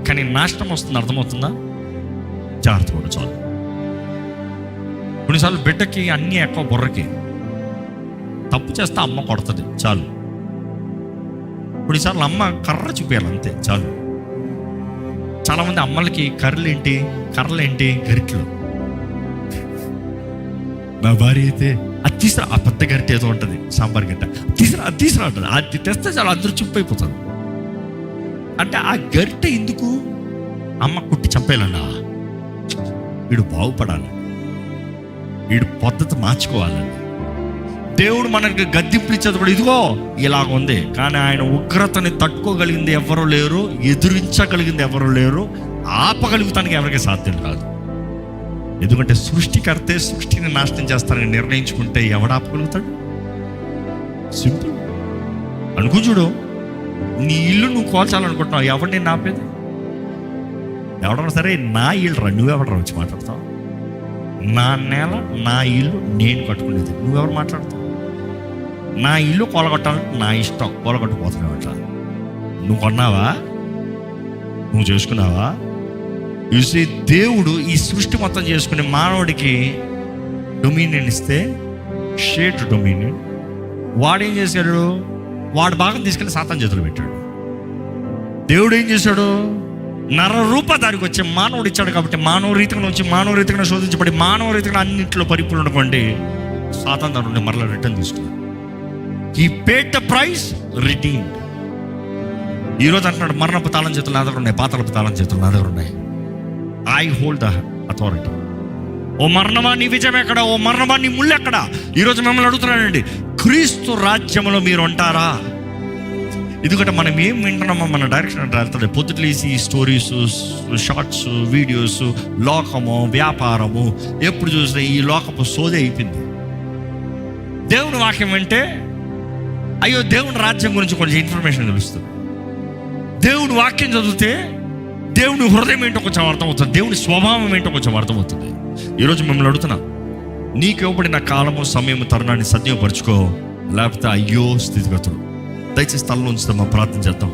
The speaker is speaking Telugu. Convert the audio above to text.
కానీ నాశనం వస్తుంది, అర్థమవుతుందా? జాగ్రత్త కూడా చాలు. కొన్నిసార్లు బిడ్డకి అన్నీ ఎక్కువ బుర్రకి, తప్పు చేస్తే అమ్మ కొడుతుంది చాలు. కొన్నిసార్లు అమ్మ కర్ర చూపించాలి అంతే చాలు. చాలామంది అమ్మలకి కర్రలేంటి గరిటెలు. నా భార్య అయితే అది తీసురా, ఆ పెద్ద గరిటె ఏదో ఉంటుంది సాంబార్ గంట, తీసురా ఉంటుంది. అది తెస్తే చాలా అందరూ చుప్పైపోతుంది. అంటే ఆ గరిటె ఎందుకు? అమ్మ కుట్టి చంపేయాలన్నా, వీడు బాగుపడాలి, వీడు పద్ధతి మార్చుకోవాలని. దేవుడు మనకి గద్దింపులు ఇచ్చేది కూడా ఇదిగో ఇలాగ ఉంది. కానీ ఆయన ఉగ్రతని తట్టుకోగలిగింది ఎవరూ లేరు, ఎదురించగలిగింది ఎవరూ లేరు, ఆపగలుగుతానికి ఎవరికి సాధ్యం కాదు. ఎందుకంటే సృష్టికర్తే సృష్టిని నాశనం చేస్తానని నిర్ణయించుకుంటే ఎవడు ఆపగలుగుతాడు? సింపుల్. అనుకో చూడు, నీ ఇల్లు నువ్వు కోల్చాలనుకుంటున్నావు, ఎవడు నేను ఆపేది? ఎవడన్నా సరే నా ఇల్లు రా, నువ్వెవడరా వచ్చి మాట్లాడతావు? నా నేల నా ఇల్లు నేను కట్టుకునేది, నువ్వెవరు మాట్లాడతావు? నా ఇల్లు కొలగొట్టాలంటే నా ఇష్టం, కొలగొట్టుకుపోతున్నావు అట్లా. నువ్వు కొన్నావా? నువ్వు చేసుకున్నావా? చూసి దేవుడు ఈ సృష్టి మొత్తం చేసుకుని మానవుడికి డొమినియన్ ఇస్తే, షేర్డ్ డొమినియన్, వాడేం చేశాడు? వాడు భాగం తీసుకెళ్ళి సాతాను చేతులు పెట్టాడు. దేవుడు ఏం చేశాడు? నరరూపధారికి వచ్చే మానవుడు ఇచ్చాడు కాబట్టి మానవ రీతిగా వచ్చి మానవ రీతిగా శోధించబడి మానవ రీతిగా అన్నింటిలో పరిపూర్ణ ఉండకండి సాతాను దాని నుండి మరలా రిటర్న్ తీసుకున్నాడు. He paid the price, redeemed. ఈరోజు అంటున్నాడు, మరణపు తాళం చేతులు నా దగ్గర ఉన్నాయి, పాతాళపు తాళం చేతులు నా దగ్గర ఉన్నాయి. I hold the authority. ఓ మరణమా నీ విజయం ఎక్కడ? ఓ మరణమా నీ ముళ్ళు ఎక్కడ? ఈరోజు మిమ్మల్ని అడుగుతున్నానండి, క్రీస్తు రాజ్యంలో మీరు ఉంటారా? ఎందుకంటే మనం ఏం వింటున్నామో మన డైరెక్షన్ అంటే వెళ్తుంది. పొద్దుట్లేసి స్టోరీస్, షార్ట్స్, వీడియోస్, లోకము, వ్యాపారము, ఎప్పుడు చూసినా ఈ లోకపు సోదే అయిపోయింది. దేవుని వాక్యం అంటే అయ్యో దేవుని రాజ్యం గురించి కొంచెం ఇన్ఫర్మేషన్ తెలుస్తుంది. దేవుని వాక్యం చదివితే దేవుని హృదయం ఏంటో కొంచెం అర్థమవుతుంది, దేవుని స్వభావం ఏంటో కొంచెం అర్థమవుతుంది. ఈరోజు మిమ్మల్ని అడుగుతున్నా, నీకు ఇవ్వబడిన కాలము, సమయము, తరుణాన్ని సద్వినియోగపరుచుకో, లేకపోతే అయ్యో స్థితిగతులు. దయచేసి తలలో ఉంచుతామా, ప్రార్థన చేద్దాం.